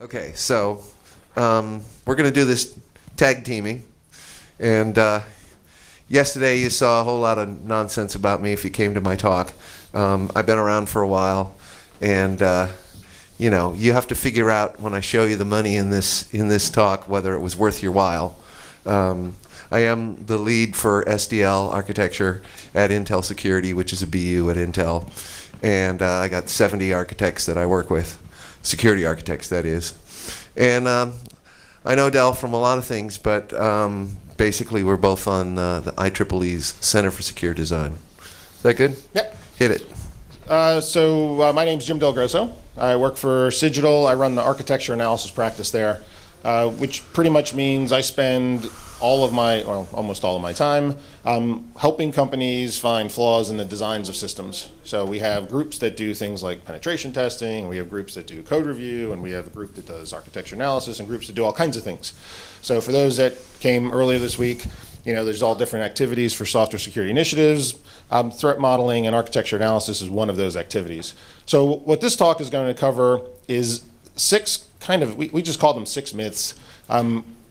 Okay, so we're going to do this tag teaming. And yesterday you saw a whole lot of nonsense about me if you came to my talk. I've been around for a while, and you know, you have to figure out when I show you the money in this talk whether it was worth your while. I am the lead for SDL architecture at Intel Security, which is a BU at Intel. And I got 70 architects that I work with, security architects, that is. And I know Del from a lot of things, but basically we're both on the IEEE's Center for Secure Design. Is that good? Yep. Hit it. My name's Jim DelGrosso. I work for Cigital. I run the architecture analysis practice there, which pretty much means I spend all of my, well, almost all of my time helping companies find flaws in the designs of systems. So we have groups that do things like penetration testing, we have groups that do code review, and we have a group that does architecture analysis, and groups that do all kinds of things. So for those that came earlier this week, you know, there's all different activities for software security initiatives. Threat modeling and architecture analysis is one of those activities. So what this talk is going to cover is six kind of, we just call them 6 myths.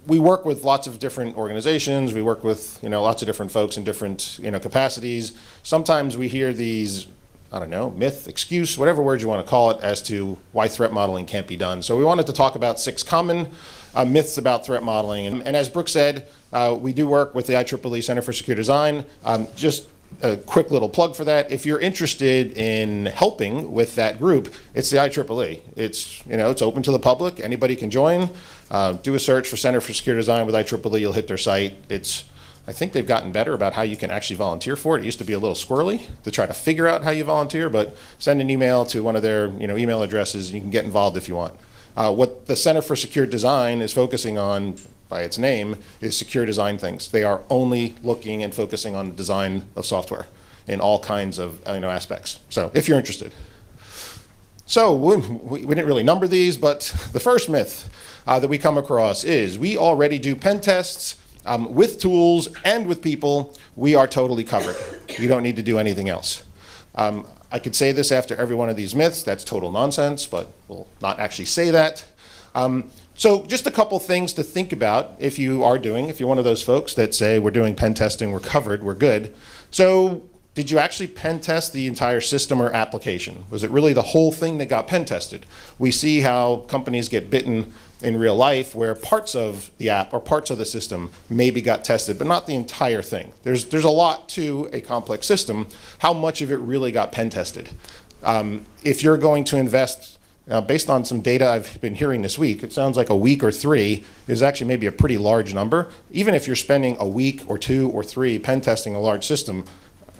We work with lots of different organizations. We work with, you know, lots of different folks in different, you know, capacities. Sometimes we hear these, I don't know, myth, excuse, whatever word you want to call it, as to why threat modeling can't be done. So we wanted to talk about 6 common myths about threat modeling. And as Brook said, we do work with the IEEE Center for Secure Design. Just a quick little plug for that. If you're interested in helping with that group, it's the IEEE. It's, you know, it's open to the public. Anybody can join. Do a search for Center for Secure Design with IEEE. You'll hit their site. I think they've gotten better about how you can actually volunteer for it. It used to be a little squirrely to try to figure out how you volunteer, but send an email to one of their, you know, email addresses. And you can get involved if you want. What the Center for Secure Design is focusing on, by its name, is secure design things. They are only looking and focusing on the design of software in all kinds of, you know, aspects. So if you're interested. So we didn't really number these, but the first myth that we come across is we already do pen tests with tools and with people. We are totally covered. We don't need to do anything else. I could say this after every one of these myths. That's total nonsense, but we'll not actually say that. So just a couple things to think about if you're one of those folks that say we're doing pen testing, we're covered, we're good. So did you actually pen test the entire system or application? Was it really the whole thing that got pen tested? We see how companies get bitten in real life where parts of the app or parts of the system maybe got tested, but not the entire thing. There's a lot to a complex system. How much of it really got pen tested? If you're going to invest, based on some data I've been hearing this week, it sounds like a week or 3 is actually maybe a pretty large number. Even if you're spending a week or 2 or 3 pen testing a large system,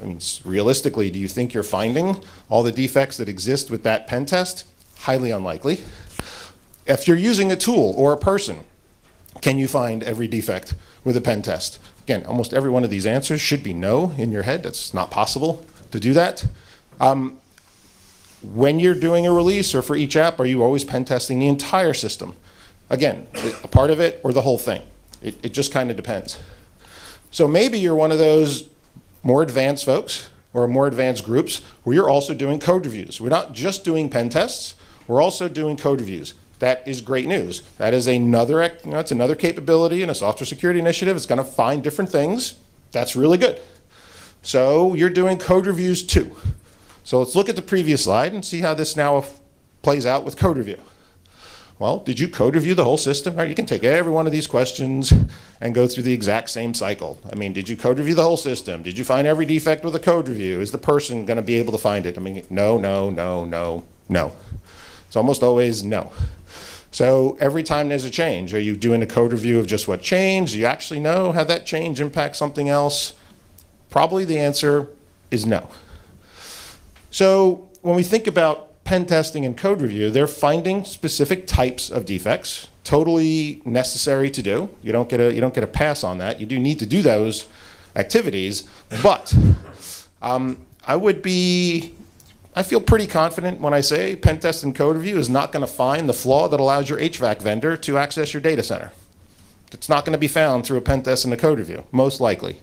I mean, realistically, do you think you're finding all the defects that exist with that pen test? Highly unlikely. If you're using a tool or a person, can you find every defect with a pen test? Again, almost every one of these answers should be no in your head. It's not possible to do that. When you're doing a release or for each app, are you always pen testing the entire system? Again, a part of it or the whole thing. It just kind of depends. So maybe you're one of those more advanced folks or more advanced groups where you're also doing code reviews. We're not just doing pen tests, we're also doing code reviews. That is great news. That is another, you know, it's another capability in a software security initiative. It's going to find different things. That's really good. So you're doing code reviews too. So let's look at the previous slide and see how this now plays out with code review. Well, did you code review the whole system? Right, you can take every one of these questions and go through the exact same cycle. I mean, did you code review the whole system? Did you find every defect with a code review? Is the person going to be able to find it? I mean, no, no, no, no, no. It's almost always no. So every time there's a change, are you doing a code review of just what changed? Do you actually know how that change impacts something else? Probably the answer is no. So when we think about pen testing and code review, they're finding specific types of defects, totally necessary to do. You don't get a pass on that. You do need to do those activities, but I feel pretty confident when I say pen test and code review is not going to find the flaw that allows your HVAC vendor to access your data center. It's not going to be found through a pen test and a code review, most likely.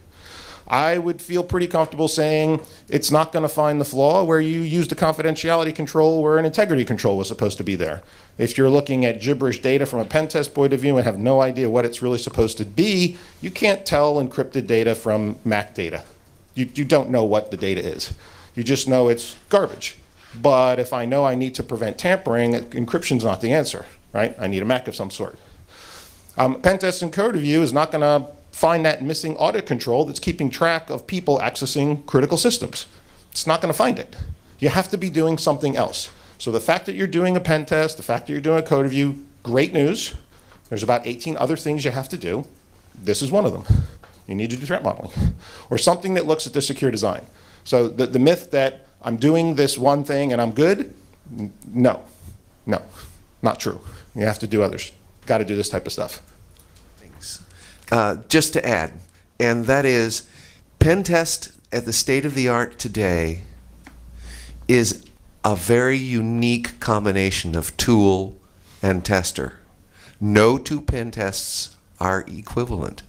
I would feel pretty comfortable saying it's not going to find the flaw where you used a confidentiality control where an integrity control was supposed to be there. If you're looking at gibberish data from a pen test point of view and have no idea what it's really supposed to be, you can't tell encrypted data from MAC data. You don't know what the data is. You just know it's garbage. But if I know I need to prevent tampering, encryption's not the answer, right? I need a MAC of some sort. Pen test and code review is not going to find that missing audit control that's keeping track of people accessing critical systems. It's not going to find it. You have to be doing something else. So the fact that you're doing a pen test, the fact that you're doing a code review, great news. There's about 18 other things you have to do. This is one of them. You need to do threat modeling or something that looks at the secure design. So the myth that I'm doing this one thing and I'm good, no, not true. You have to do others. Got to do this type of stuff. Thanks. Just to add, and that is, pen test at the state of the art today is a very unique combination of tool and tester. No two pen tests are equivalent.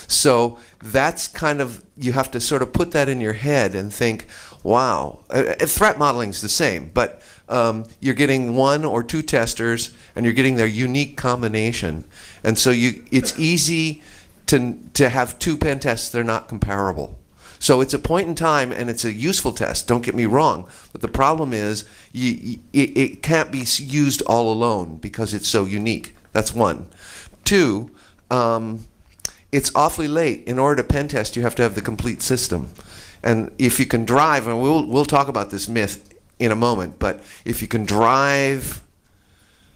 So that's kind of, you have to sort of put that in your head and think, wow, threat modeling is the same, but you're getting one or two testers and you're getting their unique combination. And so it's easy to have two pen tests, they're not comparable. So it's a point in time and it's a useful test, don't get me wrong, but the problem is it can't be used all alone because it's so unique. That's one. Two, it's awfully late. In order to pen test, you have to have the complete system. And if you can drive, and we'll talk about this myth in a moment, but if you can drive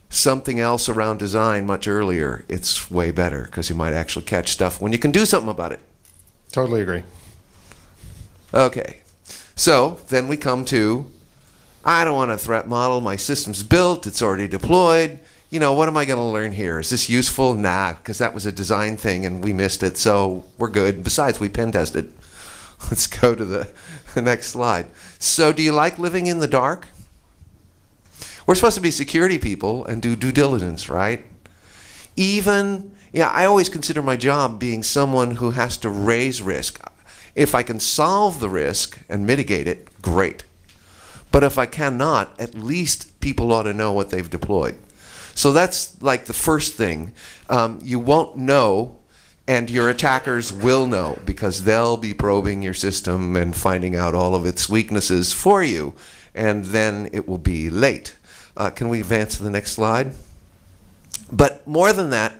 something else around design much earlier, it's way better because you might actually catch stuff when you can do something about it. Totally agree. Okay, so then we come to, I don't want a threat model, my system's built, it's already deployed. You know, what am I going to learn here? Is this useful? Nah, because that was a design thing and we missed it, so we're good. Besides, we pen tested. Let's go to the next slide. So do you like living in the dark? We're supposed to be security people and do due diligence, right? I always consider my job being someone who has to raise risk. If I can solve the risk and mitigate it, great. But if I cannot, at least people ought to know what they've deployed. So that's like the first thing. You won't know, and your attackers will know because they'll be probing your system and finding out all of its weaknesses for you, and then it will be late. Can we advance to the next slide? But more than that,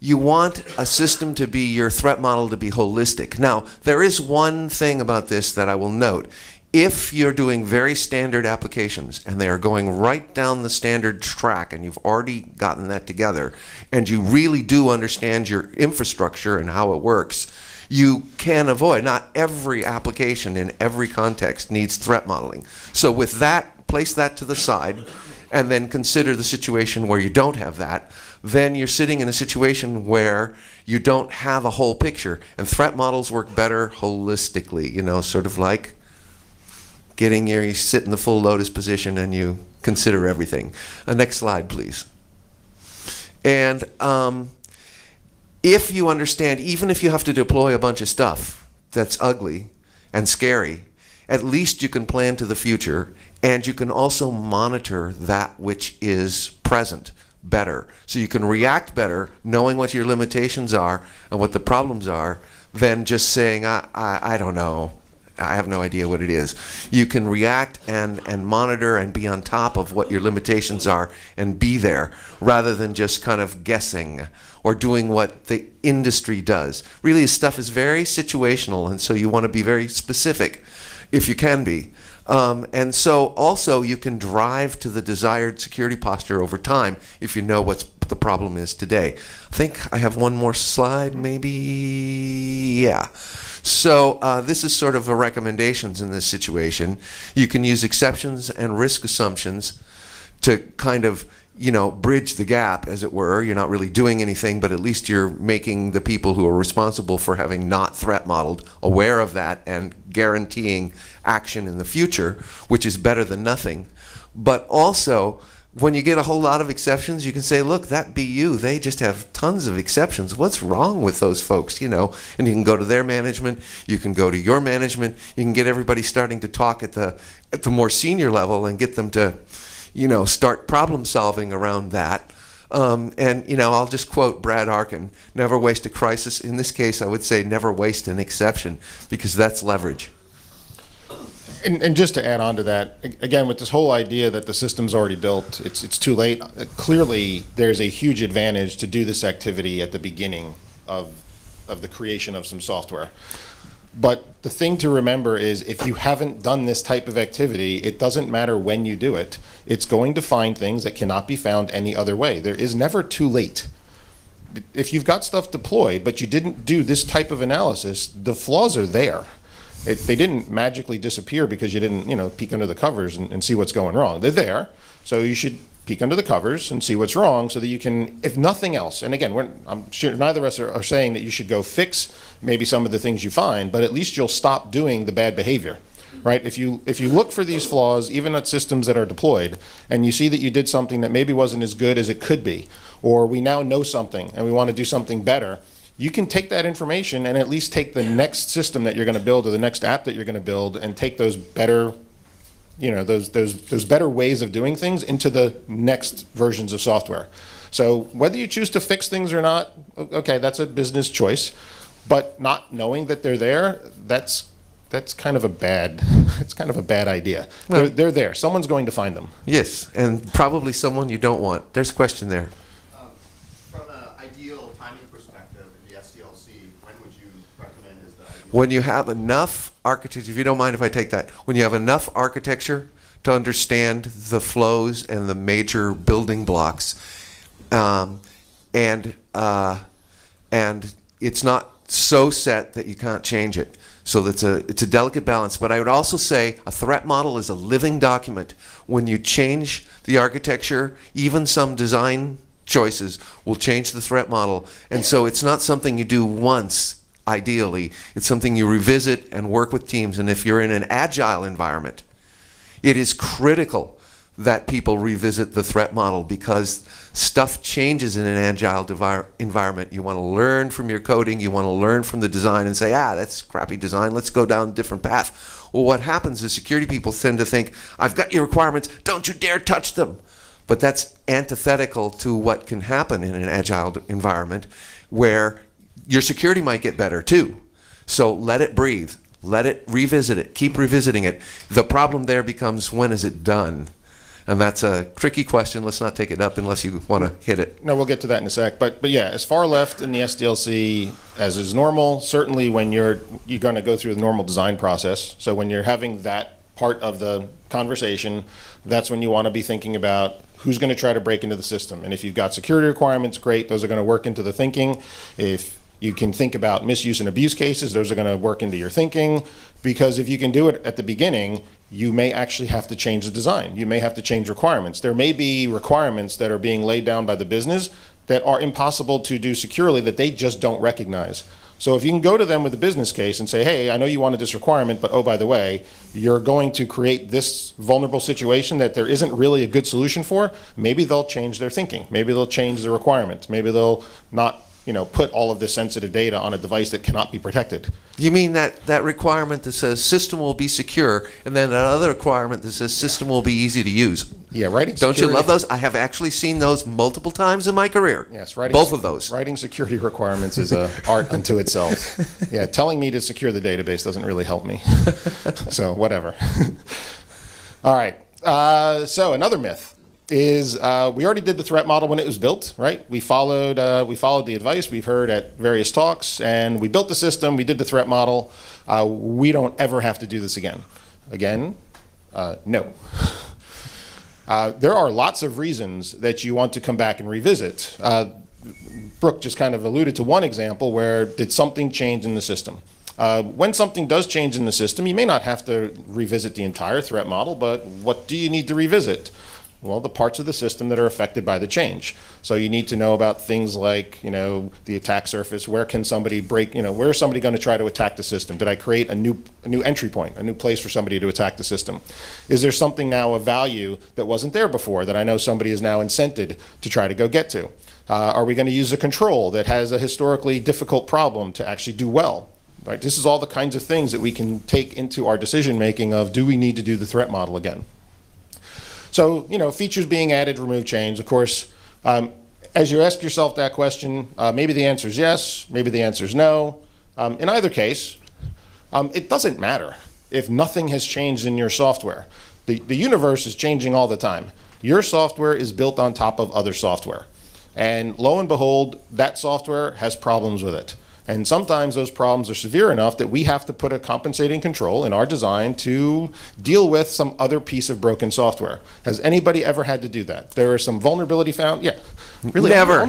you want a system to be, your threat model to be holistic. Now, there is one thing about this that I will note. If you're doing very standard applications and they are going right down the standard track and you've already gotten that together and you really do understand your infrastructure and how it works, you can avoid, not every application in every context needs threat modeling. So with that, place that to the side and then consider the situation where you don't have that. Then you're sitting in a situation where you don't have a whole picture, and threat models work better holistically, you know, sort of like you sit in the full lotus position and you consider everything. Next slide, please. And if you understand, even if you have to deploy a bunch of stuff that's ugly and scary, at least you can plan to the future, and you can also monitor that which is present better. So you can react better knowing what your limitations are and what the problems are than just saying, I don't know. I have no idea what it is. You can react and monitor and be on top of what your limitations are and be there rather than just kind of guessing or doing what the industry does. Really, this stuff is very situational, and so you want to be very specific if you can be. And so also you can drive to the desired security posture over time if you know what the problem is today. I think I have one more slide, maybe. Yeah. So this is sort of a recommendations in this situation. You can use exceptions and risk assumptions to kind of, you know, bridge the gap, as it were. You're not really doing anything, but at least you're making the people who are responsible for having not threat modeled aware of that and guaranteeing action in the future, which is better than nothing. But also, When you get a whole lot of exceptions, you can say, look, that BU, they just have tons of exceptions. What's wrong with those folks, you know? And you can go to their management, you can go to your management, you can get everybody starting to talk at the more senior level and get them to, you know, start problem solving around that. And, you know, I'll just quote Brad Arkin, never waste a crisis. In this case, I would say never waste an exception, because that's leverage. And just to add on to that, again, with this whole idea that the system's already built, it's too late. Clearly, there's a huge advantage to do this activity at the beginning of the creation of some software. But the thing to remember is, if you haven't done this type of activity, it doesn't matter when you do it. It's going to find things that cannot be found any other way. There is never too late. If you've got stuff deployed, but you didn't do this type of analysis, the flaws are there. They didn't magically disappear because you didn't, you know, peek under the covers and see what's going wrong. They're there, so you should peek under the covers and see what's wrong, so that you can, if nothing else, and again, I'm sure neither of us are saying that you should go fix maybe some of the things you find, but at least you'll stop doing the bad behavior, right? If you look for these flaws, even at systems that are deployed, and you see that you did something that maybe wasn't as good as it could be, or we now know something and we want to do something better, you can take that information and at least take the next system that you're going to build, or the next app that you're going to build, and take those better, you know, those better ways of doing things into the next versions of software. So whether you choose to fix things or not, okay, that's a business choice. But not knowing that they're there, that's kind of a bad, it's kind of a bad idea. Well, they're there. Someone's going to find them. Yes, and probably someone you don't want. There's a question there. From an ideal timing perspective in the SDLC, when would you recommend is the ideal? When you have enough architecture, if you don't mind if I take that, when you have enough architecture to understand the flows and the major building blocks, and it's not so set that you can't change it. So it's a delicate balance. But I would also say a threat model is a living document. When you change the architecture, even some design choices will change the threat model. And so it's not something you do once, ideally. It's something you revisit and work with teams. And if you're in an agile environment, it is critical that people revisit the threat model, because stuff changes in an agile environment. You want to learn from your coding, you want to learn from the design and say, that's crappy design, let's go down a different path. Well, what happens is security people tend to think, I've got your requirements, don't you dare touch them. But that's antithetical to what can happen in an agile environment, where your security might get better too. So let it breathe, let it revisit it, keep revisiting it. The problem there becomes, when is it done? And that's a tricky question. Let's not take it up unless you want to hit it. No, we'll get to that in a sec. But yeah, as far left in the SDLC as is normal, certainly when you're going to go through the normal design process. So when you're having that part of the conversation, that's when you want to be thinking about who's going to try to break into the system. And if you've got security requirements, great. Those are going to work into the thinking. If you can think about misuse and abuse cases, those are going to work into your thinking. Because if you can do it at the beginning, you may actually have to change the design. You may have to change requirements. There may be requirements that are being laid down by the business that are impossible to do securely, that they just don't recognize. So if you can go to them with a business case and say, hey, I know you wanted this requirement, but oh, by the way, you're going to create this vulnerable situation that there isn't really a good solution for, maybe they'll change their thinking. Maybe they'll change the requirements. Maybe they'll not, you know, put all of this sensitive data on a device that cannot be protected. You mean that requirement that says system will be secure, and then that other requirement that says system will be easy to use? Yeah, writing Don't security. you love those? I have actually seen those multiple times in my career. Yes, writing, both of those. Writing security requirements is an art unto itself. Yeah, telling me to secure the database doesn't really help me. So whatever. All right. So another myth is we already did the threat model when it was built, right? We followed the advice we've heard at various talks, and we built the system, we did the threat model. We don't ever have to do this again. Again, no. There are lots of reasons that you want to come back and revisit. Brook just kind of alluded to one example where did something change in the system? When something does change in the system, you may not have to revisit the entire threat model, but what do you need to revisit? Well, the parts of the system that are affected by the change. So you need to know about things like, the attack surface. Where can somebody break, where is somebody going to try to attack the system? Did I create a new entry point, a new place for somebody to attack the system? Is there something now of value that wasn't there before that I know somebody is now incented to try to go get to? Are we going to use a control that has a historically difficult problem to actually do well? Right? This is all the kinds of things that we can take into our decision making of, do we need to do the threat model again? So, features being added, remove, change. Of course, as you ask yourself that question, maybe the answer is yes, maybe the answer is no. In either case, it doesn't matter if nothing has changed in your software. The universe is changing all the time. Your software is built on top of other software. And lo and behold, that software has problems with it. And sometimes those problems are severe enough that we have to put a compensating control in our design to deal with some other piece of broken software. Has anybody ever had to do that? There is some vulnerability found? Yeah. Really? Never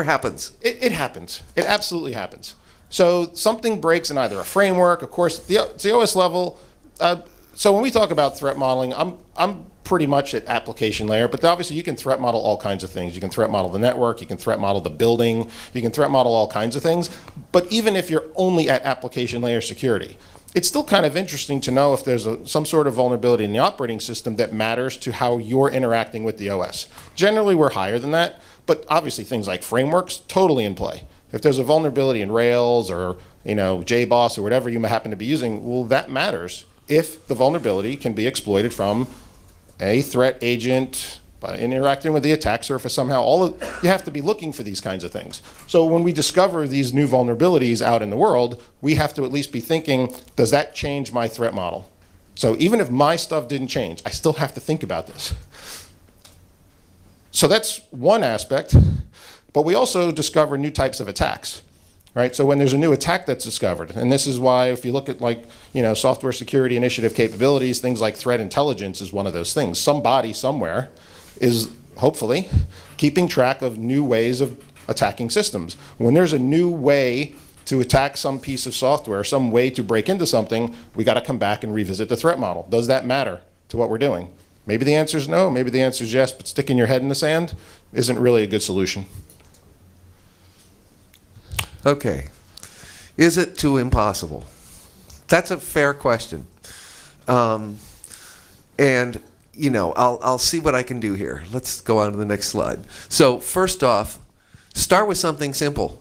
happens. It happens. It absolutely happens. So something breaks in either a framework, of course, the OS level. So when we talk about threat modeling, I'm pretty much at application layer, but obviously you can threat model all kinds of things. You can threat model the network, you can threat model the building, you can threat model all kinds of things. But even if you're only at application layer security, it's still kind of interesting to know if there's some sort of vulnerability in the operating system that matters to how you're interacting with the OS. Generally, we're higher than that, but obviously things like frameworks, totally in play. If there's a vulnerability in Rails or JBoss or whatever you may happen to be using, well, that matters if the vulnerability can be exploited from a threat agent, by interacting with the attack surface somehow. You have to be looking for these kinds of things. So when we discover these new vulnerabilities out in the world, we have to at least be thinking, does that change my threat model? So even if my stuff didn't change, I still have to think about this. So that's one aspect, but we also discover new types of attacks. Right? So when there's a new attack that's discovered, and this is why if you look at software security initiative capabilities, things like threat intelligence is one of those things. Somebody somewhere is hopefully keeping track of new ways of attacking systems. When there's a new way to attack some piece of software, some way to break into something, we got to come back and revisit the threat model. Does that matter to what we're doing? Maybe the answer is no, maybe the answer is yes, but sticking your head in the sand isn't really a good solution. Okay. Is it too impossible? That's a fair question. And, I'll see what I can do here. Let's go on to the next slide. So first off, start with something simple.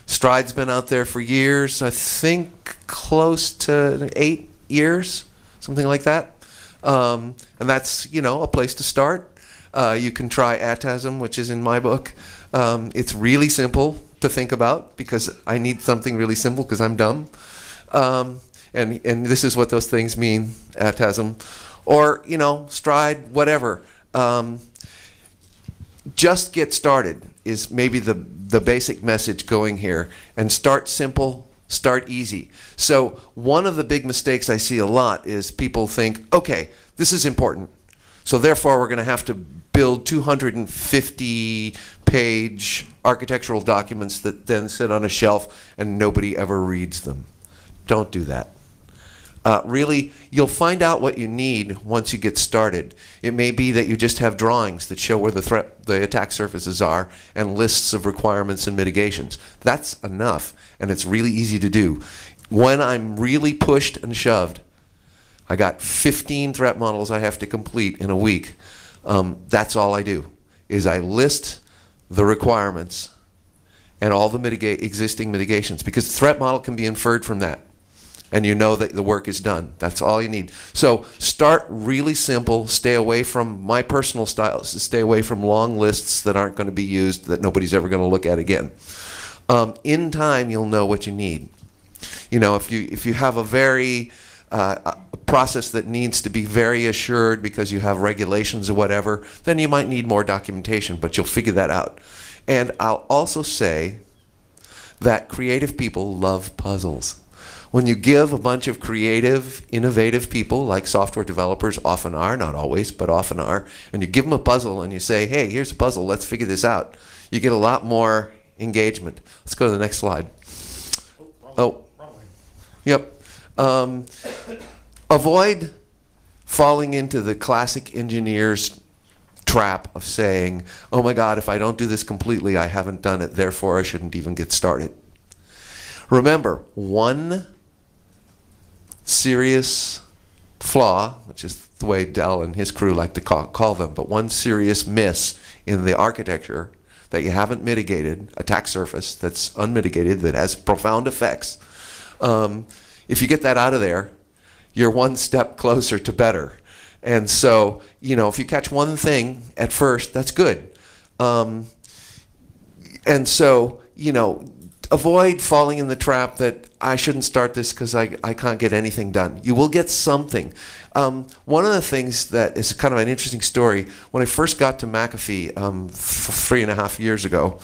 Stride's been out there for years, I think close to 8 years, something like that. And that's, a place to start. You can try ATASM, which is in my book. It's really simple to think about because I need something really simple because I'm dumb. And this is what those things mean, ATASM. Or, Stride, whatever. Just get started is maybe the basic message going here. And start simple, start easy. So one of the big mistakes I see a lot is people think, okay, this is important. So therefore, we're going to have to build 250-page architectural documents that then sit on a shelf and nobody ever reads them. Don't do that. Really, you'll find out what you need once you get started. It may be that you just have drawings that show where the attack surfaces are and lists of requirements and mitigations. That's enough, and it's really easy to do. When I'm really pushed and shoved, I got 15 threat models I have to complete in a week. That's all I do, is I list the requirements and all the existing mitigations, because the threat model can be inferred from that. And you know that the work is done. That's all you need. So start really simple. Stay away from, my personal style is to stay away from long lists that aren't going to be used, that nobody's ever going to look at again. In time, you'll know what you need. If you have a very a process that needs to be very assured because you have regulations or whatever, then you might need more documentation, but you'll figure that out. And I'll also say that creative people love puzzles. When you give a bunch of creative, innovative people, like software developers often are, not always, but often are, and you give them a puzzle and you say, hey, here's a puzzle, let's figure this out, you get a lot more engagement. Let's go to the next slide. Oh, yep. Avoid falling into the classic engineer's trap of saying, oh my God, if I don't do this completely, I haven't done it, therefore I shouldn't even get started. Remember, one serious flaw, which is the way Del and his crew like to call them, but one serious miss in the architecture that you haven't mitigated, attack surface that's unmitigated, that has profound effects. If you get that out of there, you're one step closer to better. And so, if you catch one thing at first, that's good. And so, avoid falling in the trap that I shouldn't start this because I can't get anything done. You will get something. One of the things that is kind of an interesting story, when I first got to McAfee 3.5 years ago,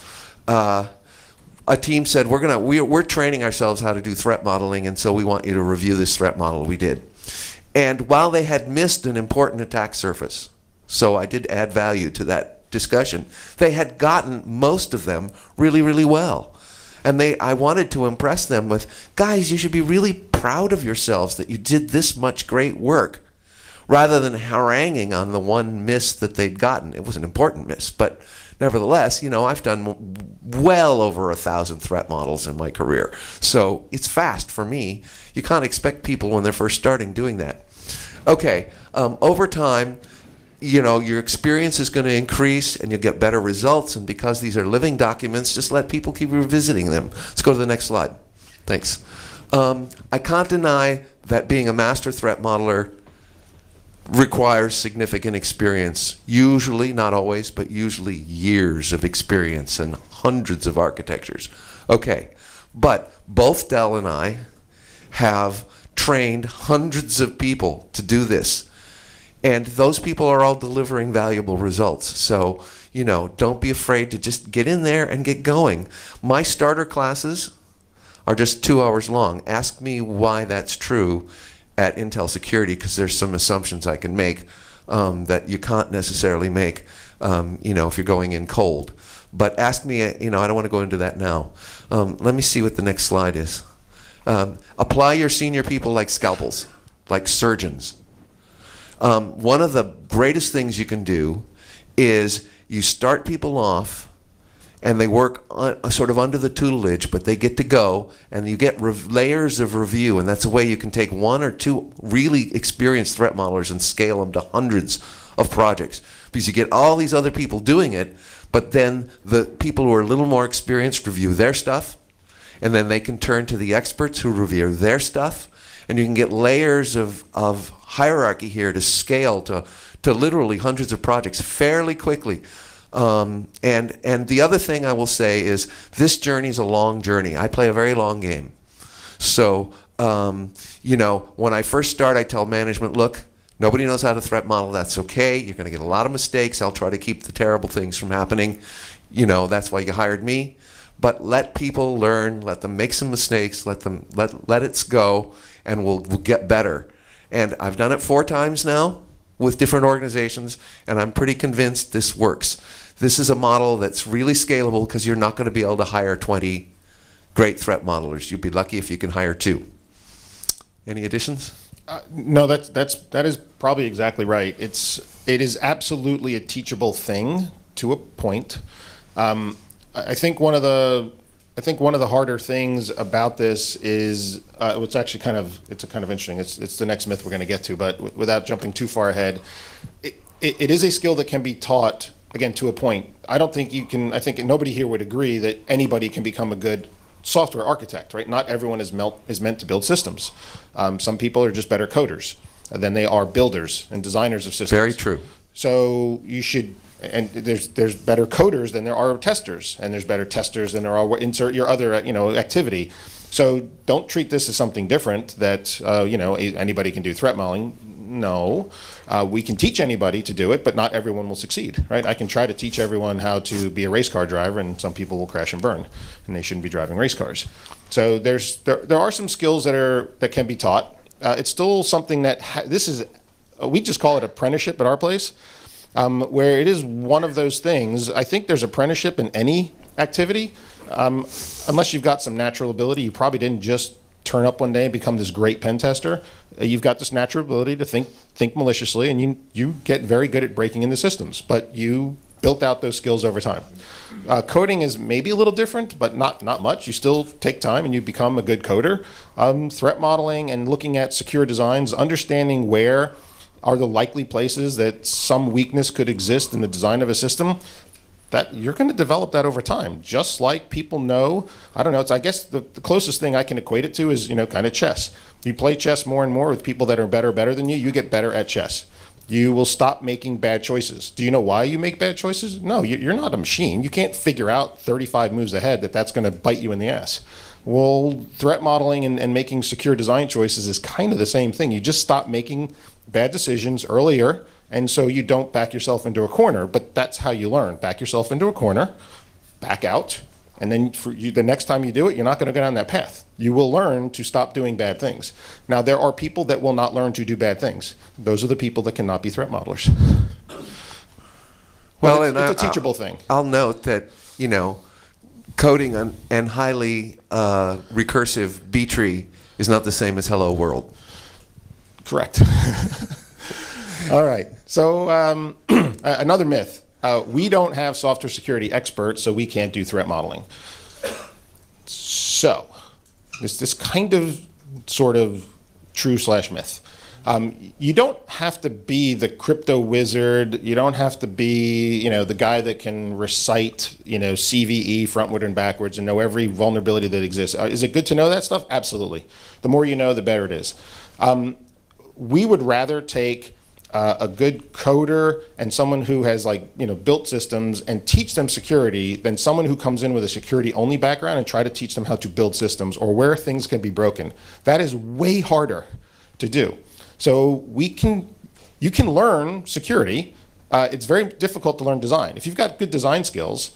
a team said, we're training ourselves how to do threat modeling, and so we want you to review this threat model. We did. And while they had missed an important attack surface, so I did add value to that discussion, they had gotten most of them really, really well. And I wanted to impress them with, guys, you should be really proud of yourselves that you did this much great work, rather than haranguing on the one miss that they'd gotten. It was an important miss, but nevertheless, I've done well over 1,000 threat models in my career. So it's fast for me. You can't expect people when they're first starting doing that. Okay, over time, your experience is going to increase and you'll get better results. And because these are living documents, just let people keep revisiting them. Let's go to the next slide. Thanks. I can't deny that being a master threat modeler requires significant experience. Usually, not always, but usually years of experience and hundreds of architectures. Okay, but both Del and I have trained hundreds of people to do this. And those people are all delivering valuable results. So, don't be afraid to just get in there and get going. My starter classes are just 2 hours long. Ask me why that's true at Intel Security, because there's some assumptions I can make that you can't necessarily make, if you're going in cold. But ask me, I don't want to go into that now. Let me see what the next slide is. Apply your senior people like scalpels, like surgeons. One of the greatest things you can do is you start people off and they work sort of under the tutelage, but they get to go, and you get layers of review, and that's a way you can take one or two really experienced threat modelers and scale them to hundreds of projects, because you get all these other people doing it, but then the people who are a little more experienced review their stuff, and then they can turn to the experts who review their stuff, and you can get layers of hierarchy here to scale to literally hundreds of projects fairly quickly. And the other thing I will say is this journey is a long journey. I play a very long game. So, when I first start, I tell management, look, nobody knows how to threat model. That's okay. You're going to get a lot of mistakes. I'll try to keep the terrible things from happening. That's why you hired me. But let people learn. Let them make some mistakes. Let it go, and we'll get better. And I've done it 4 times now with different organizations, and I'm pretty convinced this works. This is a model that's really scalable because you're not going to be able to hire 20 great threat modelers. You'd be lucky if you can hire 2. Any additions? No, that is probably exactly right. It is absolutely a teachable thing to a point. I think one of the harder things about this is it's actually kind of interesting. It's the next myth we're going to get to, but without jumping too far ahead, it is a skill that can be taught. Again, to a point. I think nobody here would agree that anybody can become a good software architect, right? Not everyone is meant to build systems. Some people are just better coders than they are builders and designers of systems. Very true. So you should, and there's better coders than there are testers, and there's better testers than there are insert your other activity. So don't treat this as something different that anybody can do threat modeling. No, we can teach anybody to do it, but not everyone will succeed, right? I can try to teach everyone how to be a race car driver, and some people will crash and burn, and they shouldn't be driving race cars. So there are some skills that can be taught. It's still something that we just call it apprenticeship at our place, where it is one of those things. I think there's apprenticeship in any activity, unless you've got some natural ability. You probably didn't just turn up one day and become this great pen tester. You've got this natural ability to think maliciously, and you get very good at breaking into systems, but you built out those skills over time. Coding is maybe a little different, but not much. You still take time and you become a good coder. Threat modeling and looking at secure designs, understanding where are the likely places that some weakness could exist in the design of a system, that you're going to develop that over time. Just like people know, I don't know, it's, I guess the closest thing I can equate it to is, kind of chess. You play chess more and more with people that are better than you, you get better at chess. You will stop making bad choices. Do you know why you make bad choices? No, you're not a machine. You can't figure out 35 moves ahead that's going to bite you in the ass. Well, threat modeling and making secure design choices is kind of the same thing. You just stop making bad decisions earlier, and so you don't back yourself into a corner, but that's how you learn. Back yourself into a corner, back out, and then the next time you do it, you're not going to go down that path. You will learn to stop doing bad things. Now, there are people that will not learn to do bad things. Those are the people that cannot be threat modelers. Well, it's a teachable thing. I'll note that, coding and highly recursive B-tree is not the same as hello world. Correct. All right. So another myth. We don't have software security experts, so we can't do threat modeling. So this kind of sort of true/myth. You don't have to be the crypto wizard. You don't have to be, the guy that can recite, CVE frontward and backwards and know every vulnerability that exists. Is it good to know that stuff? Absolutely. The more you know, the better it is. We would rather take a good coder and someone who has built systems and teach them security than someone who comes in with a security only background and try to teach them how to build systems or where things can be broken. That is way harder to do. So you can learn security. It's very difficult to learn design. If you've got good design skills,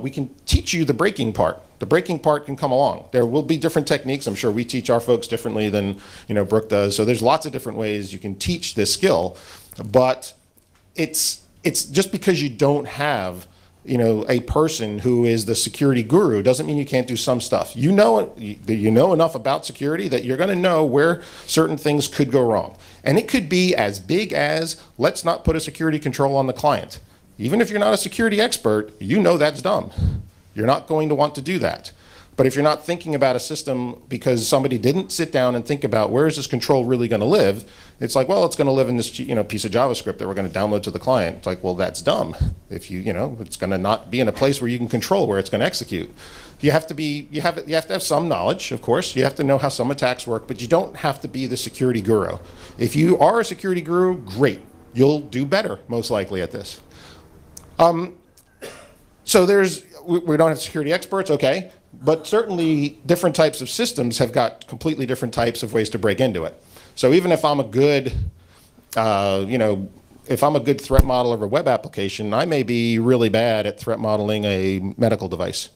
we can teach you the breaking part. The breaking part can come along. There will be different techniques. I'm sure we teach our folks differently than Brook does. So there's lots of different ways you can teach this skill, but it's just because you don't have a person who is the security guru doesn't mean you can't do some stuff. You know enough about security that you're going to know where certain things could go wrong. And it could be as big as, let's not put a security control on the client. Even if you're not a security expert, that's dumb. You're not going to want to do that. But if you're not thinking about a system because somebody didn't sit down and think about where is this control really going to live, it's like, well, it's going to live in this piece of JavaScript that we're going to download to the client. It's like, well, that's dumb. If it's going to not be in a place where you can control where it's going to execute. You have to have some knowledge, of course. You have to know how some attacks work, but you don't have to be the security guru. If you are a security guru, great. You'll do better, most likely, at this. So we don't have security experts, okay, but certainly different types of systems have got completely different types of ways to break into it. So even if I'm a good, if I'm a good threat modeler of a web application, I may be really bad at threat modeling a medical device.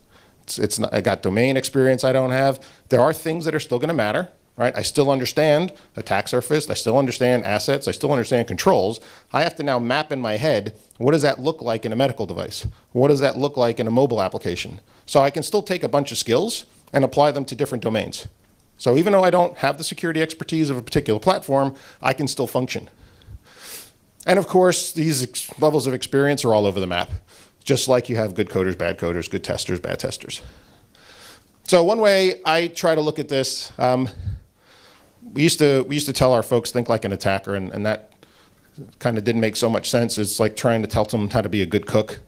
I got domain experience I don't have. There are things that are still going to matter. Right? I still understand attack surface. I still understand assets. I still understand controls. I have to now map in my head, what does that look like in a medical device? What does that look like in a mobile application? So I can still take a bunch of skills and apply them to different domains. So even though I don't have the security expertise of a particular platform, I can still function. And of course, these levels of experience are all over the map, just like you have good coders, bad coders, good testers, bad testers. So one way I try to look at this, we used to tell our folks think like an attacker, and that kind of didn't make so much sense. It's like trying to tell them how to be a good cook.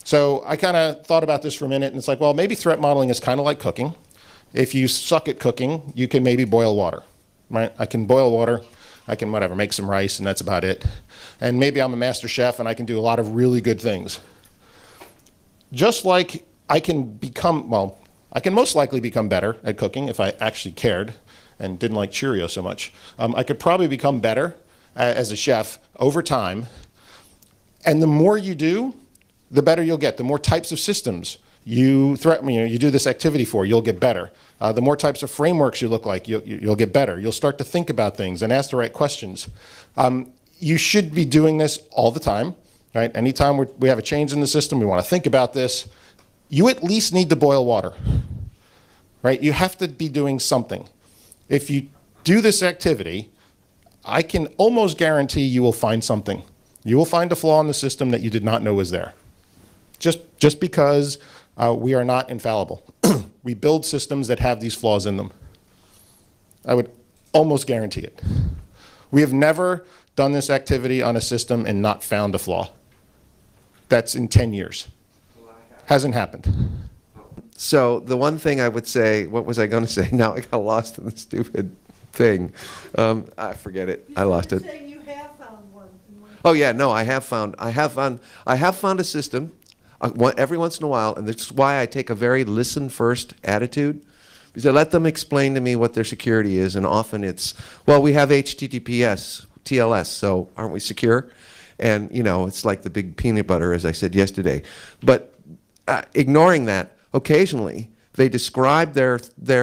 So I kind of thought about this for a minute, and it's like, well, maybe threat modeling is kind of like cooking. If you suck at cooking, you can maybe boil water, right? I can boil water, I can make some rice, and that's about it. And maybe I'm a master chef, and I can do a lot of really good things. Just like I can most likely become better at cooking if I actually cared and didn't like Cheerios so much. I could probably become better as a chef over time. And the more you do, the better you'll get. The more types of systems you do this activity for, you'll get better. The more types of frameworks you look like, you'll get better. You'll start to think about things and ask the right questions. You should be doing this all the time, right? Anytime we have a change in the system, we want to think about this. You at least need to boil water, right? You have to be doing something. If you do this activity, I can almost guarantee you will find something. You will find a flaw in the system that you did not know was there. Just because we are not infallible. We build systems that have these flaws in them. I would almost guarantee it. We have never done this activity on a system and not found a flaw. That's in 10 years. Hasn't happened. So the one thing I would say, what was I going to say? Now I got lost in the stupid thing. I forget it. I lost it. You're saying you have found one. Oh yeah, no, I have found a system every once in a while, and that's why I take a very listen first attitude, because I let them explain to me what their security is, and often it's, well, we have HTTPS, TLS, so aren't we secure? And you know, it's like the big peanut butter, as I said yesterday. But ignoring that, occasionally they describe their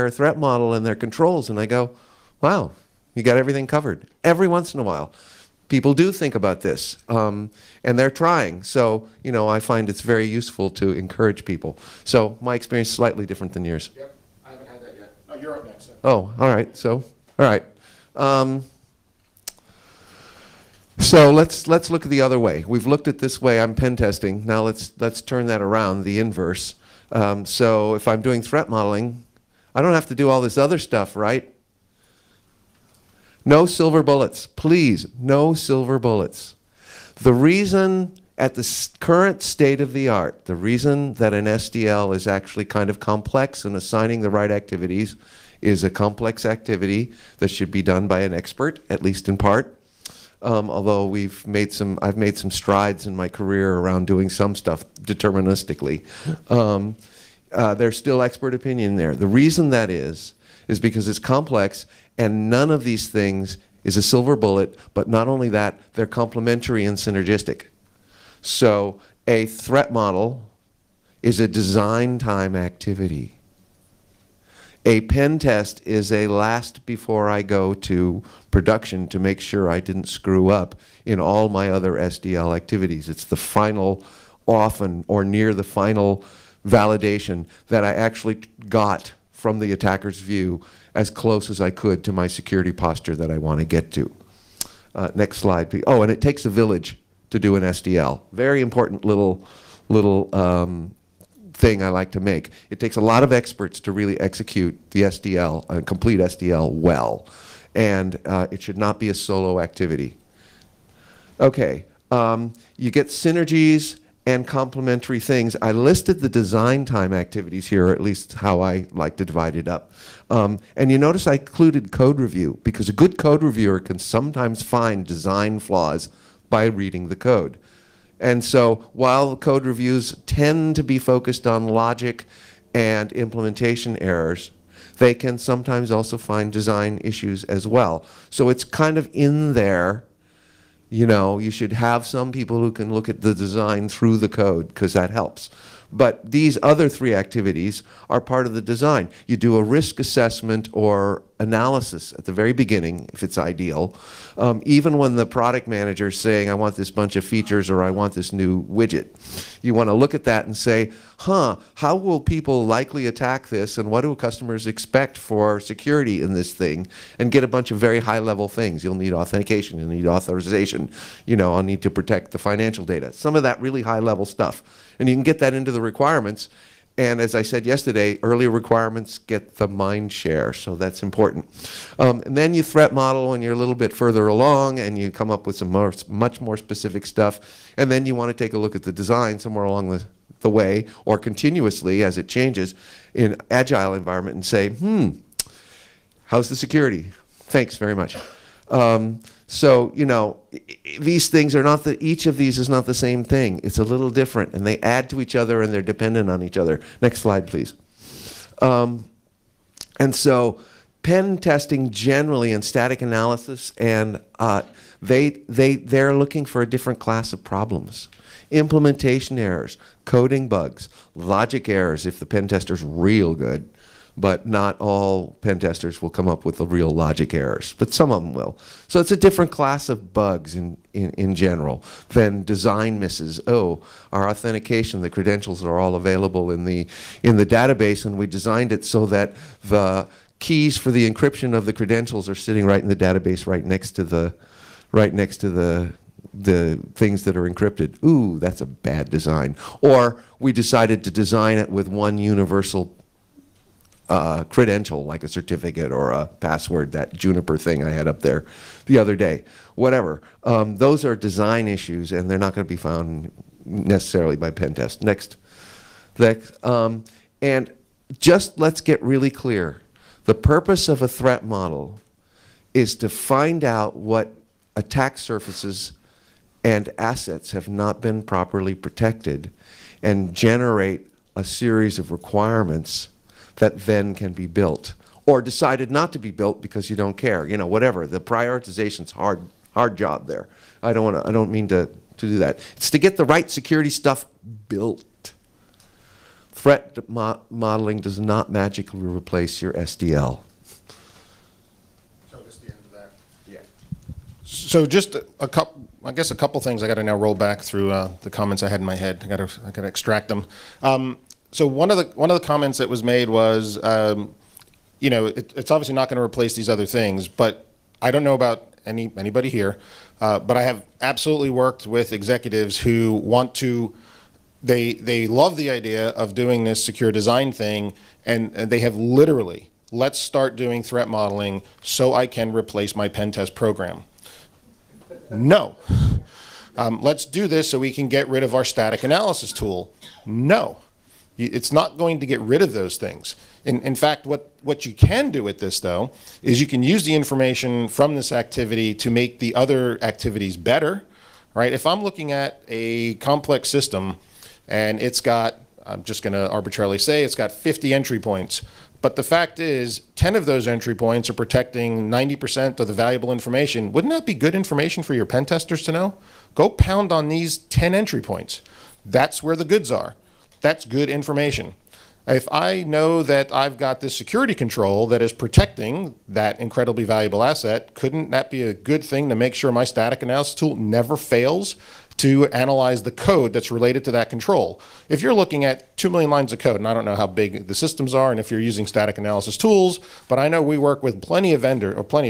threat model and their controls, and I go, wow, you got everything covered. Every once in a while, people do think about this, and they're trying. So, you know, I find it's very useful to encourage people. So my experience is slightly different than yours. Yep, I haven't had that yet. Oh, you're up next. Sir. Oh, all right. So, all right. So let's look at the other way. We've looked at this way. I'm pen testing. Now let's turn that around, the inverse. So if I'm doing threat modeling, I don't have to do all this other stuff, right? No silver bullets. Please, no silver bullets. The reason at the current state of the art, the reason that an SDL is actually kind of complex and assigning the right activities is a complex activity that should be done by an expert, at least in part. Although I've made some strides in my career around doing some stuff deterministically. There's still expert opinion there. The reason that is because it's complex, and none of these things is a silver bullet, but not only that, they're complementary and synergistic. So a threat model is a design time activity. A pen test is a last before I go to production to make sure I didn't screw up in all my other SDL activities. It's the final, often or near the final validation that I actually got from the attacker's view as close as I could to my security posture that I want to get to. Next slide, please. Oh, and it takes a village to do an SDL. Very important little thing I like to make. It takes a lot of experts to really execute the SDL, a complete SDL well. And it should not be a solo activity. Okay, you get synergies and complementary things. I listed the design time activities here, or at least how I like to divide it up. And you notice I included code review, because a good code reviewer can sometimes find design flaws by reading the code. And so while code reviews tend to be focused on logic and implementation errors, they can sometimes also find design issues as well. So it's kind of in there. You know, you should have some people who can look at the design through the code, because that helps. But these other three activities are part of the design. You do a risk assessment or analysis at the very beginning, if it's ideal. Even when the product manager is saying, I want this bunch of features or I want this new widget. You want to look at that and say, huh, how will people likely attack this, and what do customers expect for security in this thing? And get a bunch of very high-level things. You'll need authentication, you'll need authorization, you know, I'll need to protect the financial data. Some of that really high-level stuff. And you can get that into the requirements. And as I said yesterday, early requirements get the mind share, so that's important. And then you threat model when you're a little bit further along, and you come up with some much more specific stuff. And then you want to take a look at the design somewhere along the way, or continuously as it changes in agile environment, and say, how's the security? Thanks very much. So, you know, these things are not each of these is not the same thing. It's a little different, and they add to each other, and they're dependent on each other. Next slide, please. And so pen testing generally and static analysis, and they're looking for a different class of problems. Implementation errors, coding bugs, logic errors if the pen tester's real good. But not all pen testers will come up with the real logic errors, but some of them will. So it's a different class of bugs in general than design misses. Oh, our authentication, the credentials are all available in the database, and we designed it so that the keys for the encryption of the credentials are sitting right in the database, right next to the things that are encrypted. Ooh, that's a bad design. Or we decided to design it with one universal credential, like a certificate or a password, that Juniper thing I had up there the other day. Whatever. Those are design issues, and they're not going to be found necessarily by pen test. Next. And just let's get really clear. The purpose of a threat model is to find out what attack surfaces and assets have not been properly protected and generate a series of requirements that then can be built or decided not to be built because you don't care. You know, whatever. The prioritization's hard job there. I don't mean to do that. It's to get the right security stuff built. Threat modeling does not magically replace your SDL. So just the end of that. Yeah. So just a couple things I got to now roll back through the comments I had in my head. I got to extract them. So one of the comments that was made was, you know, it's obviously not going to replace these other things, but I don't know about anybody here, but I have absolutely worked with executives who want to. They love the idea of doing this secure design thing, and they have literally, let's start doing threat modeling so I can replace my pen test program. No. Let's do this so we can get rid of our static analysis tool. No. It's not going to get rid of those things. In fact, what you can do with this, though, is you can use the information from this activity to make the other activities better, right? If I'm looking at a complex system, and it's got, I'm just going to arbitrarily say, it's got 50 entry points. But the fact is, 10 of those entry points are protecting 90% of the valuable information. Wouldn't that be good information for your pen testers to know? Go pound on these 10 entry points. That's where the goods are. That's good information. If I know that I've got this security control that is protecting that incredibly valuable asset, couldn't that be a good thing to make sure my static analysis tool never fails to analyze the code that's related to that control? If you're looking at 2 million lines of code, and I don't know how big the systems are and if you're using static analysis tools, but I know we work with plenty of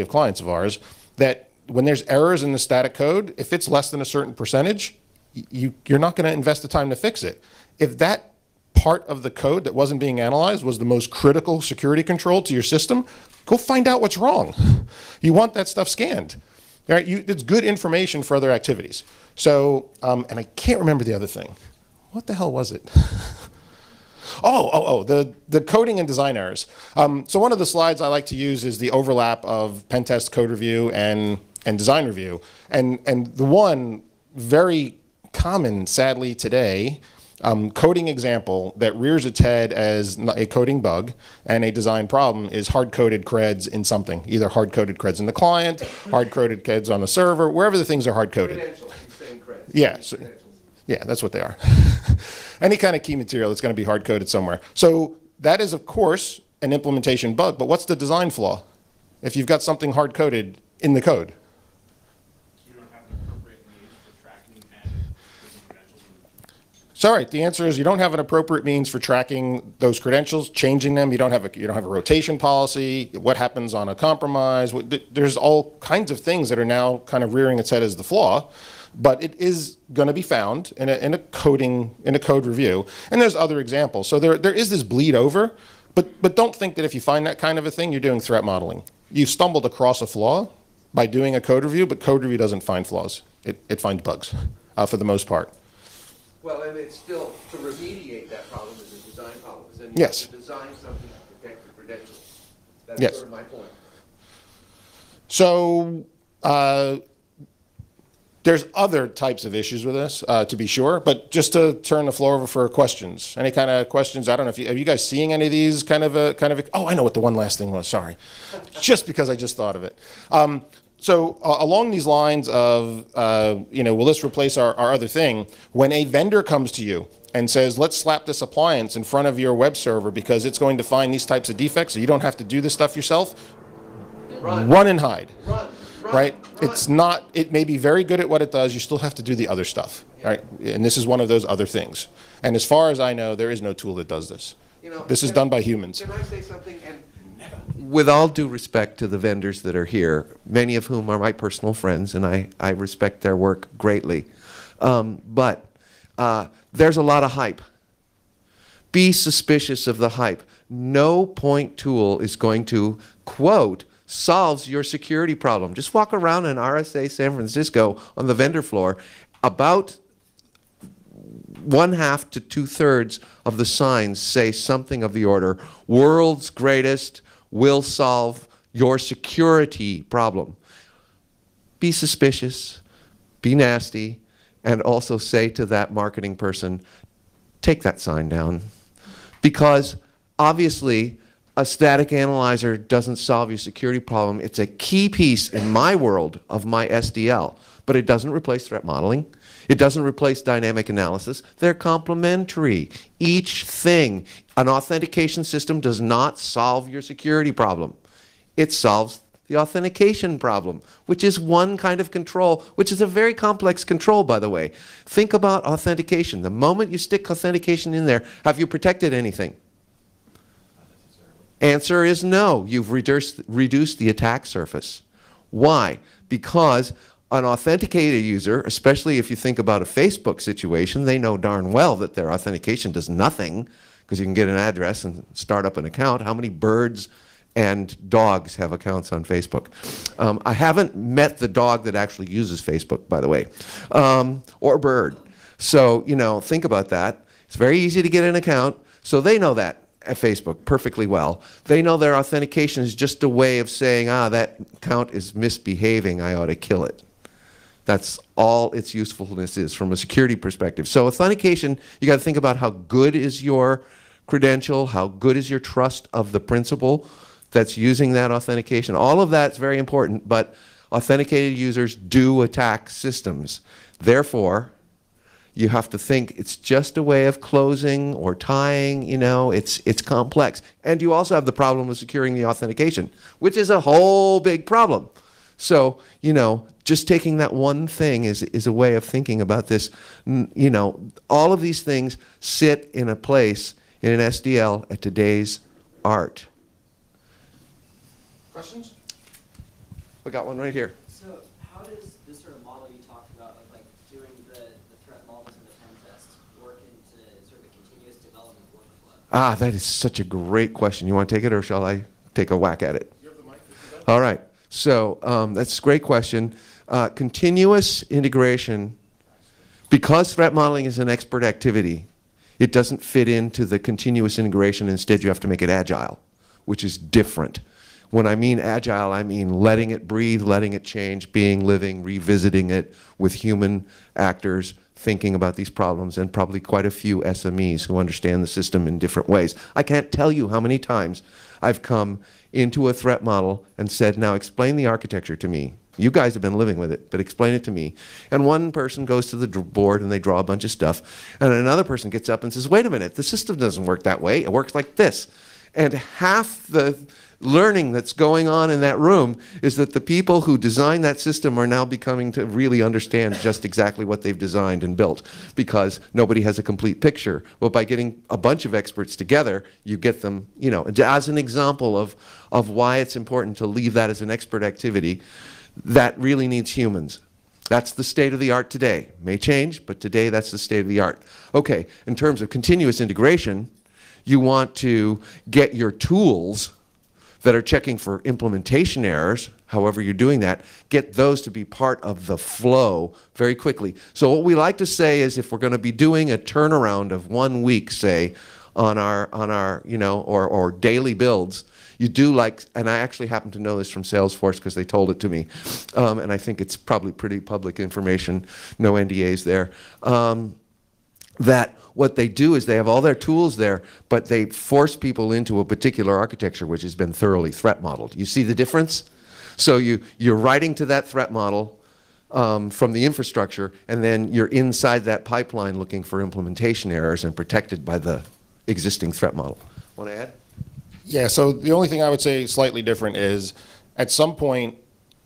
clients of ours that when there's errors in the static code, if it's less than a certain percentage, you're not going to invest the time to fix it. If that part of the code that wasn't being analyzed was the most critical security control to your system, go find out what's wrong. You want that stuff scanned. Right? It's good information for other activities. So, and I can't remember the other thing. What the hell was it? The coding and design errors. So one of the slides I like to use is the overlap of pen test code review and design review. And the one very common, sadly, today, coding example that rears its head as a coding bug and a design problem is hard-coded creds in something, either hard-coded creds in the client, hard-coded creds on the server, wherever the things are hard-coded. Yeah, yeah, that's what they are. Any kind of key material that's going to be hard-coded somewhere. So that is, of course, an implementation bug, but what's the design flaw if you've got something hard-coded in the code? Sorry, the answer is you don't have an appropriate means for tracking those credentials, changing them. You don't have a rotation policy. What happens on a compromise? There's all kinds of things that are now kind of rearing its head as the flaw, but it is going to be found in a code review. And there's other examples. So there is this bleed over, but don't think that if you find that kind of a thing, you're doing threat modeling. You've stumbled across a flaw by doing a code review, but code review doesn't find flaws. It finds bugs for the most part. Well, and it's still, to remediate that problem is a design problem. Because then you yes. have to design something to protect the credentials. That's yes. sort of my point. So there's other types of issues with this, to be sure, but just to turn the floor over for questions. Any kind of questions? I don't know if are you guys seeing any of these kind of, oh, I know what the one last thing was, sorry. Just because I just thought of it. So along these lines of, will this replace our other thing? When a vendor comes to you and says, let's slap this appliance in front of your web server because it's going to find these types of defects so you don't have to do this stuff yourself, run and hide. Right? It's not, it may be very good at what it does, you still have to do the other stuff. Right? And this is one of those other things. And as far as I know, there is no tool that does this. This is done by humans. Can I say something? And with all due respect to the vendors that are here, many of whom are my personal friends, and I respect their work greatly, but there's a lot of hype. Be suspicious of the hype. No point tool is going to, quote, solves your security problem. Just walk around in RSA San Francisco on the vendor floor. About 1/2 to 2/3 of the signs say something of the order, world's greatest will solve your security problem. Be suspicious, be nasty, and also say to that marketing person, take that sign down. Because obviously, a static analyzer doesn't solve your security problem. It's a key piece in my world of my SDL, but it doesn't replace threat modeling. It doesn't replace dynamic analysis. They're complementary. Each thing, an authentication system does not solve your security problem. It solves the authentication problem, which is one kind of control, which is a very complex control, by the way. Think about authentication. The moment you stick authentication in there, have you protected anything? Answer is no. You've reduced the attack surface. Why? Because an authenticated user, especially if you think about a Facebook situation, they know darn well that their authentication does nothing, because you can get an address and start up an account. How many birds and dogs have accounts on Facebook? I haven't met the dog that actually uses Facebook, by the way, or bird. So, you know, think about that. It's very easy to get an account, so they know that at Facebook perfectly well. They know their authentication is just a way of saying, that account is misbehaving, I ought to kill it. That's all its usefulness is from a security perspective. So authentication, you got to think about how good is your credential, how good is your trust of the principal that's using that authentication. All of that's very important, but authenticated users do attack systems. Therefore, you have to think it's just a way of closing or tying, you know, it's complex. And you also have the problem of securing the authentication, which is a whole big problem. So, you know, just taking that one thing is a way of thinking about this. You know, all of these things sit in a place in an SDL at today's art. Questions? We got one right here. So how does this sort of model you talked about of like doing the threat models and the pen tests work into sort of a continuous development workflow? That is such a great question. You want to take it, or shall I take a whack at it? You have the mic. All right. So that's a great question. Continuous integration, because threat modeling is an expert activity, it doesn't fit into the continuous integration. Instead, you have to make it agile, which is different. When I mean agile, I mean letting it breathe, letting it change, being living, revisiting it with human actors, thinking about these problems, and probably quite a few SMEs who understand the system in different ways. I can't tell you how many times I've come into a threat model and said, now explain the architecture to me. You guys have been living with it, but explain it to me. And one person goes to the board and they draw a bunch of stuff, and another person gets up and says, wait a minute, the system doesn't work that way, it works like this. And half the learning that's going on in that room is that the people who designed that system are now becoming to really understand just exactly what they've designed and built, because nobody has a complete picture. Well, by getting a bunch of experts together, you get them, you know, as an example of why it's important to leave that as an expert activity that really needs humans. That's the state of the art today. May change, but today that's the state of the art. Okay, in terms of continuous integration, you want to get your tools that are checking for implementation errors, however you're doing that, get those to be part of the flow very quickly. So what we like to say is, if we're going to be doing a turnaround of 1 week, say, on our you know, or daily builds, you do like, and I actually happen to know this from Salesforce because they told it to me, and I think it's probably pretty public information, no NDAs there, that what they do is they have all their tools there, but they force people into a particular architecture which has been thoroughly threat modeled. You see the difference? So you're writing to that threat model from the infrastructure, and then you're inside that pipeline looking for implementation errors and protected by the existing threat model. Want to add? Yeah, so the only thing I would say slightly different is, at some point,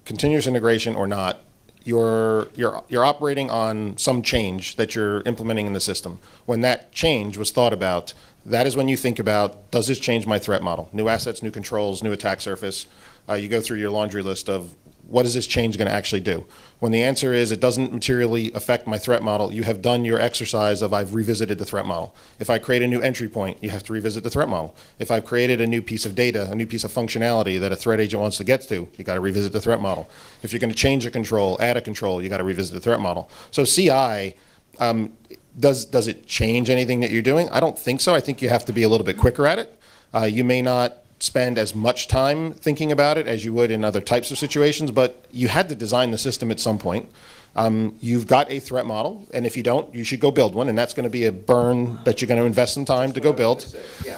continuous integration or not, you're operating on some change that you're implementing in the system. When that change was thought about, that is when you think about, does this change my threat model? New assets, new controls, new attack surface. You go through your laundry list of what is this change going to actually do? When the answer is it doesn't materially affect my threat model, you have done your exercise of I've revisited the threat model. If I create a new entry point, you have to revisit the threat model. If I've created a new piece of data, a new piece of functionality that a threat agent wants to get to, you got to revisit the threat model. If you're going to change a control, add a control, you got to revisit the threat model. So CI, does it change anything that you're doing? I don't think so. I think you have to be a little bit quicker at it. You may not spend as much time thinking about it as you would in other types of situations, but you had to design the system at some point. You've got a threat model, and if you don't, you should go build one, and that's going to be a burn that you're going to invest some time to go build.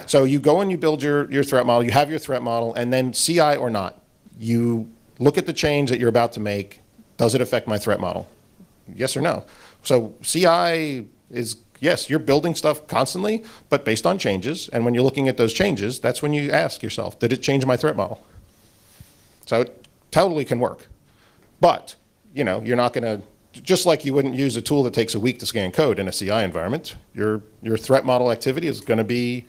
So you go and you build your threat model, you have your threat model, and then CI or not, you look at the change that you're about to make. Does it affect my threat model? Yes or no? So CI is, yes, you're building stuff constantly, but based on changes. And when you're looking at those changes, that's when you ask yourself, did it change my threat model? So it totally can work. But, you know, you're not going to, just like you wouldn't use a tool that takes a week to scan code in a CI environment, your threat model activity is going to be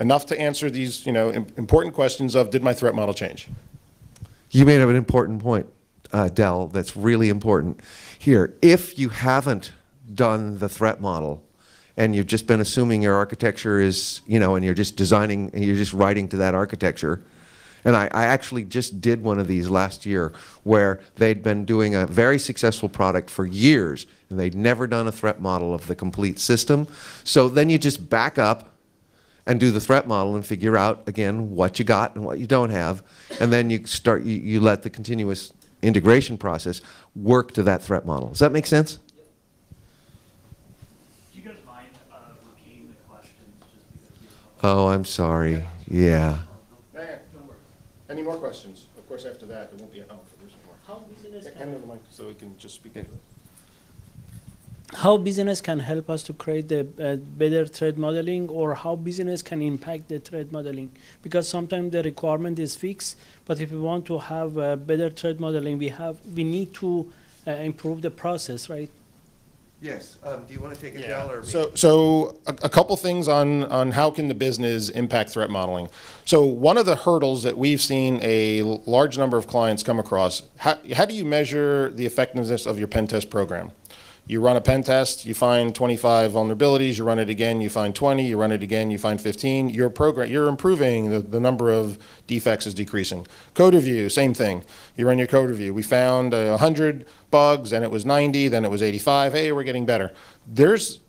enough to answer these, you know, important questions of, did my threat model change? You made up an important point, Del, that's really important here. If you haven't done the threat model and you've just been assuming your architecture is, you know, and you're just designing and you're just writing to that architecture, and I actually just did one of these last year where they'd been doing a very successful product for years and they'd never done a threat model of the complete system. So then you just back up and do the threat model and figure out, again, what you got and what you don't have. And then you start, you let the continuous integration process work to that threat model. Does that make sense? Do you guys mind repeating the questions? Just because Oh, I'm sorry. Yeah. Any more questions? Of course, after that, there won't be, oh, there's more. How business Hand the mic so we can just speak into it. how business can help us to create the better threat modeling, or how business can impact the threat modeling? Because sometimes the requirement is fixed, but if we want to have better threat modeling, we need to improve the process, right? Yes. Do you want to take it, Del, or me? So a couple things on how can the business impact threat modeling. So one of the hurdles that we've seen a large number of clients come across, how do you measure the effectiveness of your pen test program? You run a pen test, you find 25 vulnerabilities, you run it again, you find 20, you run it again, you find 15. Your program, you're improving, the number of defects is decreasing. Code review, same thing. You run your code review. We found 100 bugs, and it was 90, then it was 85. Hey, we're getting better. There's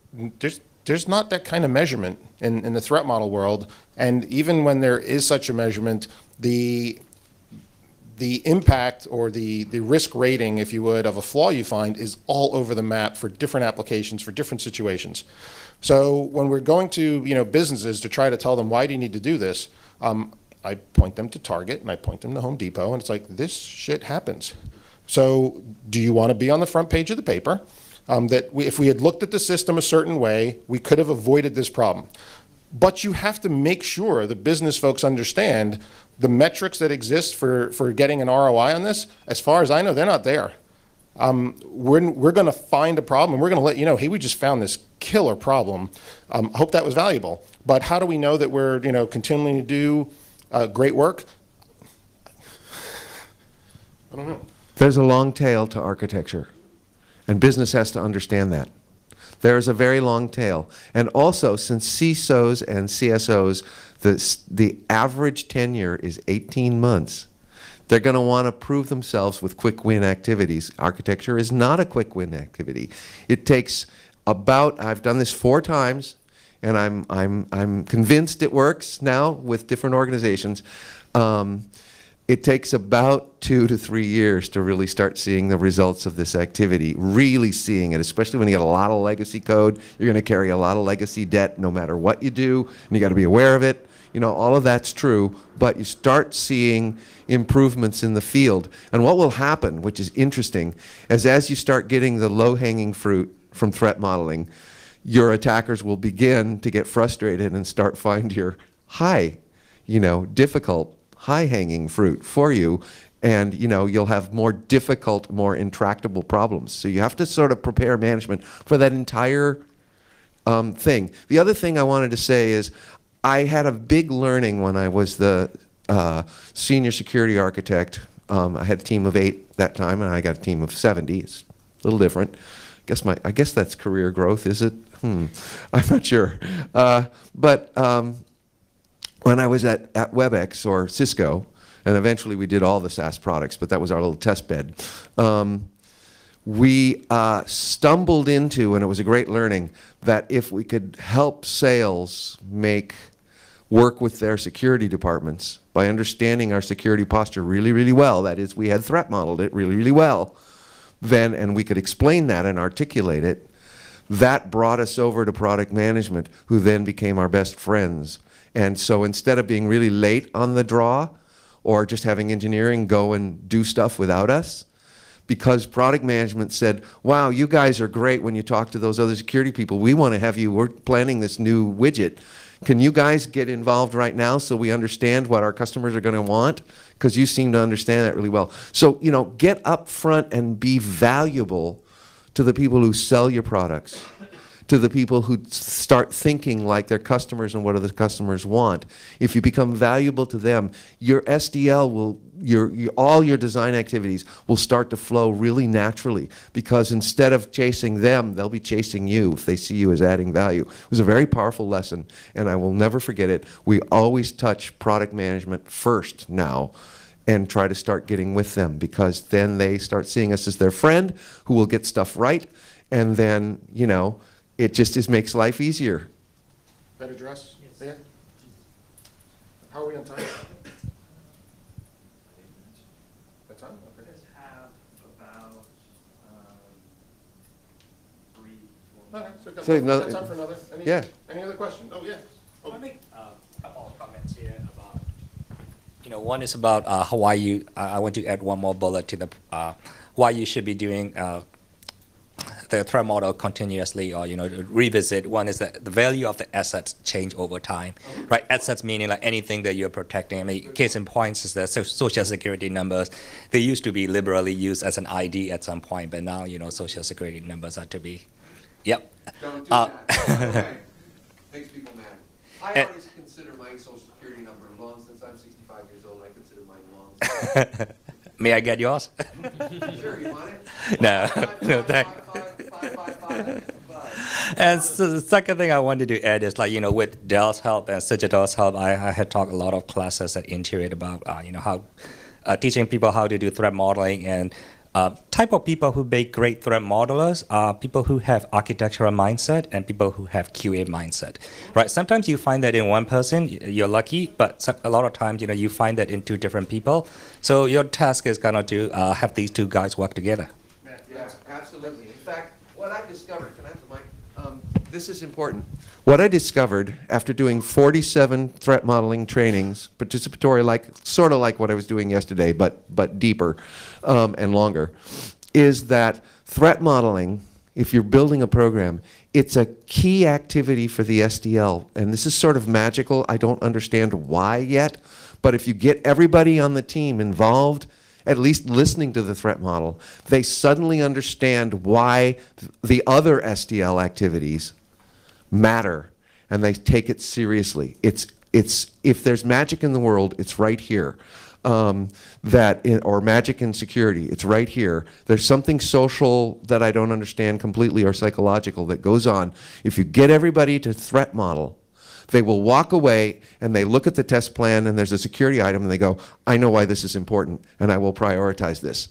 not that kind of measurement in the threat model world, and even when there is such a measurement, the impact or the risk rating, if you would, of a flaw you find is all over the map for different applications, for different situations. So when we're going to businesses to try to tell them, why do you need to do this? I point them to Target and I point them to Home Depot, and it's like, this shit happens. So do you want to be on the front page of the paper? If we had looked at the system a certain way, we could have avoided this problem. But you have to make sure the business folks understand the metrics that exist for getting an ROI on this. As far as I know, they're not there. We're going to find a problem, and we're going to let you know, hey, we just found this killer problem. I hope that was valuable. But how do we know that we're continuing to do great work? I don't know. There's a long tail to architecture, and business has to understand that. There is a very long tail. And also, since CISOs and CSOs, the average tenure is 18 months, they're going to want to prove themselves with quick win activities. Architecture is not a quick win activity. It takes about, I've done this 4 times, and I'm convinced it works now with different organizations. It takes about 2 to 3 years to really start seeing the results of this activity, really seeing it, especially when you get a lot of legacy code. You're going to carry a lot of legacy debt no matter what you do, and you got to be aware of it. All of that's true, but you start seeing improvements in the field. And what will happen, which is interesting, is as you start getting the low-hanging fruit from threat modeling, your attackers will begin to get frustrated and start find your difficult, high-hanging fruit for you, And you'll have more difficult, more intractable problems. So you have to sort of prepare management for that entire thing. The other thing I wanted to say is I had a big learning when I was the senior security architect. I had a team of 8 that time, and I got a team of 70. It's a little different. I guess that's career growth, is it? I'm not sure. But when I was at WebEx or Cisco, and eventually we did all the SaaS products, but that was our little test bed. We stumbled into, and it was a great learning, that if we could help sales work with their security departments by understanding our security posture really, really well, that is, we had threat modeled it really, really well, then, and we could explain that and articulate it, that brought us over to product management, who then became our best friends. And so instead of being really late on the draw, or just having engineering go and do stuff without us, because product management said, wow, you guys are great when you talk to those other security people. We want to have you, we're planning this new widget. Can you guys get involved right now so we understand what our customers are going to want? Because you seem to understand that really well. So, get up front and be valuable to the people who sell your products, to the people who start thinking like their customers and what do the customers want. If you become valuable to them, your SDL will, all your design activities will start to flow really naturally, because instead of chasing them, they'll be chasing you if they see you as adding value. It was a very powerful lesson, and I will never forget it. We always touch product management first now and try to start getting with them, because then they start seeing us as their friend who will get stuff right, and then, it just makes life easier. That address? Yes. How are we on time? That time? Okay. Let's have about 3, 4 All right, so So another- got time for another? Any other questions? Oh, yeah. I want to make a couple of comments here about, one is about why I want to add one more bullet to the, why you should be doing the threat model continuously, or revisit. One is that the value of the assets change over time, right? Assets meaning like anything that you're protecting. I mean, case in point is the social security numbers. They used to be liberally used as an ID at some point, but now social security numbers are to be, yep. Don't do that. Makes people mad. I always consider my social security number long. Since I'm 65 years old, I consider mine long. May I get yours? Sure, you want it? No, no, thank. And so the second thing I wanted to add is, with Dell's help and Cigital's help, I had taught a lot of classes at Intuit about, how teaching people how to do threat modeling. And type of people who make great threat modelers are people who have architectural mindset and people who have QA mindset, right? Sometimes you find that in one person, you're lucky, but a lot of times, you find that in 2 different people. So your task is kind of to have these 2 guys work together. Yeah, absolutely. In fact, what I discovered, can I have the mic? This is important. What I discovered after doing 47 threat modeling trainings, participatory, sort of like what I was doing yesterday, but deeper and longer, is that threat modeling, if you're building a program, it's a key activity for the SDL. And this is sort of magical. I don't understand why yet, but if you get everybody on the team involved, at least listening to the threat model, they suddenly understand why the other SDL activities matter, and they take it seriously. If there's magic in the world, it's right here. Or magic in security, it's right here. There's something social that I don't understand completely, or psychological, that goes on. If you get everybody to threat model, they will walk away and they look at the test plan and there's a security item and they go, I know why this is important and I will prioritize this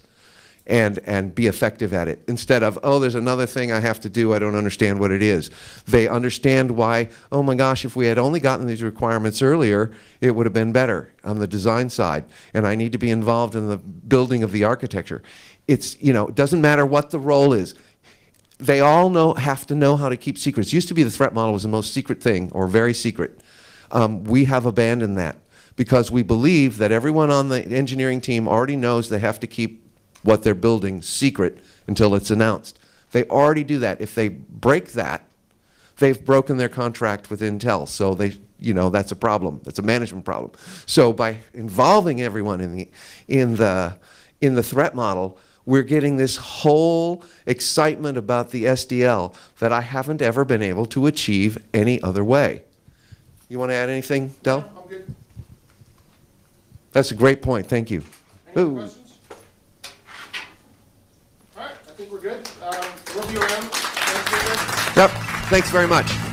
and be effective at it. Instead of, oh, there's another thing I have to do, I don't understand what it is. They understand why, oh my gosh, if we had only gotten these requirements earlier, it would have been better on the design side, and I need to be involved in the building of the architecture. It doesn't matter what the role is. They all have to know how to keep secrets. It used to be the threat model was the most secret thing, or very secret. We have abandoned that because we believe that everyone on the engineering team already knows they have to keep what they're building secret until it's announced. They already do that. If they break that, they've broken their contract with Intel. So they, you know, that's a problem. That's a management problem. So by involving everyone in the threat model, we're getting this whole excitement about the SDL that I haven't ever been able to achieve any other way. You want to add anything, Del? I'm good. That's a great point. Thank you. Any Ooh. questions? All right, I think we're good. We'll be around. Thanks, Peter. Yep. Thanks very much.